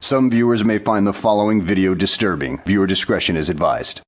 Some viewers may find the following video disturbing. Viewer discretion is advised.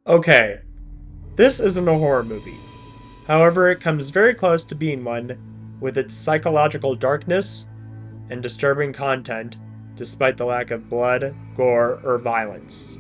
Okay, this isn't a horror movie. However, it comes very close to being one with its psychological darkness and disturbing content despite the lack of blood, gore, or violence.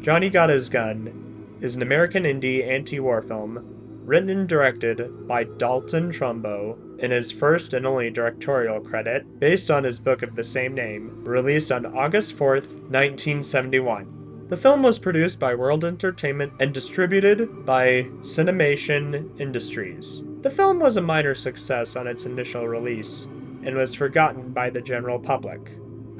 Johnny Got His Gun is an American indie anti-war film written and directed by Dalton Trumbo in his first and only directorial credit based on his book of the same name, released on August 4th, 1971. The film was produced by World Entertainment and distributed by Cinemation Industries. The film was a minor success on its initial release and was forgotten by the general public.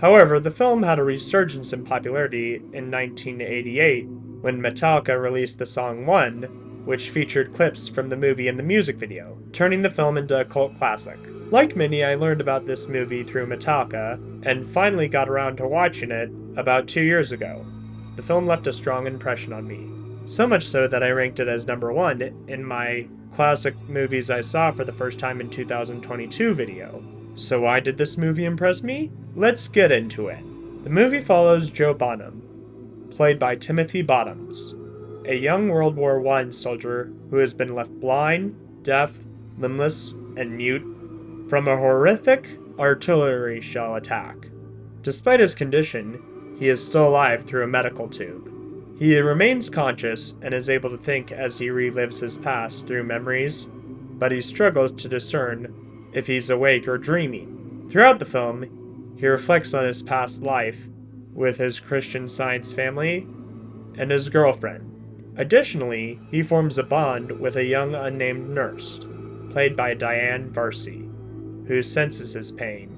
However, the film had a resurgence in popularity in 1988 when Metallica released the song One, which featured clips from the movie in the music video, turning the film into a cult classic. Like many, I learned about this movie through Metallica and finally got around to watching it about 2 years ago. The film left a strong impression on me. So much so that I ranked it as number 1 in my classic movies I saw for the first time in 2022 video. So why did this movie impress me? Let's get into it. The movie follows Joe Bonham, played by Timothy Bottoms, a young World War I soldier who has been left blind, deaf, limbless, and mute from a horrific artillery shell attack. Despite his condition, he is still alive through a medical tube. He remains conscious and is able to think as he relives his past through memories, but he struggles to discern if he's awake or dreaming. Throughout the film, he reflects on his past life with his Christian Science family and his girlfriend. Additionally, he forms a bond with a young unnamed nurse, played by Diane Varsi, who senses his pain.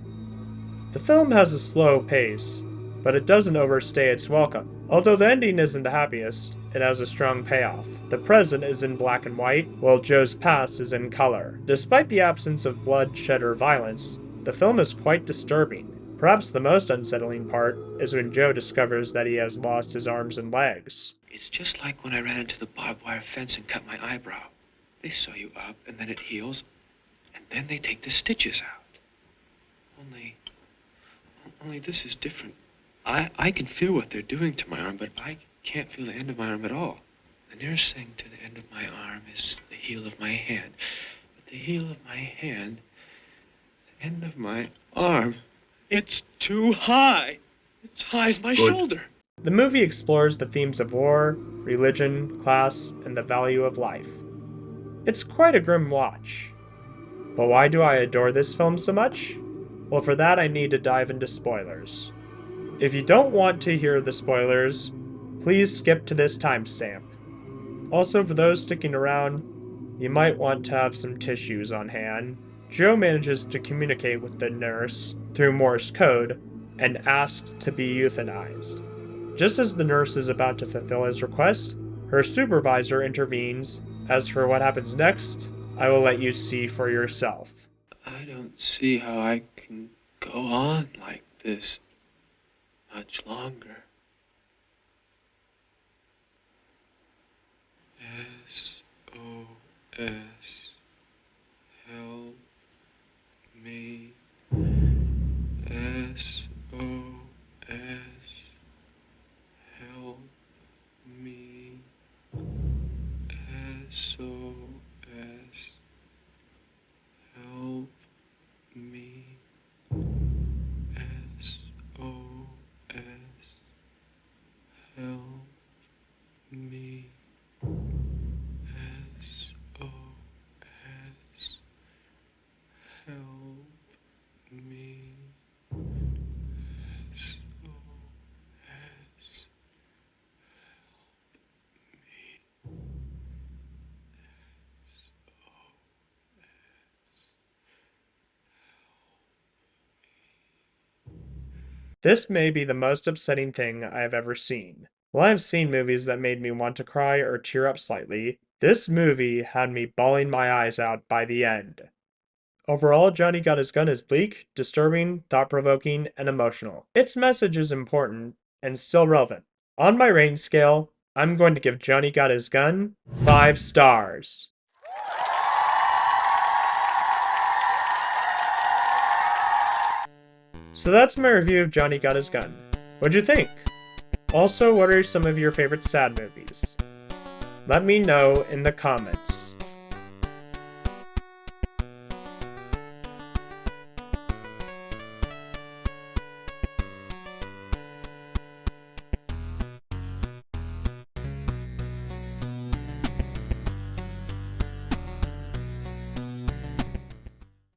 The film has a slow pace, but it doesn't overstay its welcome. Although the ending isn't the happiest, it has a strong payoff. The present is in black and white, while Joe's past is in color. Despite the absence of bloodshed or violence, the film is quite disturbing. Perhaps the most unsettling part is when Joe discovers that he has lost his arms and legs. It's just like when I ran into the barbed wire fence and cut my eyebrow. They sew you up, and then it heals, and then they take the stitches out. Only this is different. I can feel what they're doing to my arm, but I can't feel the end of my arm at all. The nearest thing to the end of my arm is the heel of my hand. But the heel of my hand, the end of my arm, it's too high. It's high as my shoulder. The movie explores the themes of war, religion, class, and the value of life. It's quite a grim watch. But why do I adore this film so much? Well, for that I need to dive into spoilers. If you don't want to hear the spoilers, please skip to this timestamp. Also, for those sticking around, you might want to have some tissues on hand. Joe manages to communicate with the nurse through Morse code and asks to be euthanized. Just as the nurse is about to fulfill his request, her supervisor intervenes. As for what happens next, I will let you see for yourself. I don't see how I can go on like this much longer. SOS, help me. SOS, help me. SOS, help me. SOS, help me. SOS, help This may be the most upsetting thing I have ever seen. While I've seen movies that made me want to cry or tear up slightly, this movie had me bawling my eyes out by the end. Overall, Johnny Got His Gun is bleak, disturbing, thought-provoking, and emotional. Its message is important and still relevant. On my rating scale, I'm going to give Johnny Got His Gun 5 stars. So that's my review of Johnny Got His Gun. What'd you think? Also, what are some of your favorite sad movies? Let me know in the comments.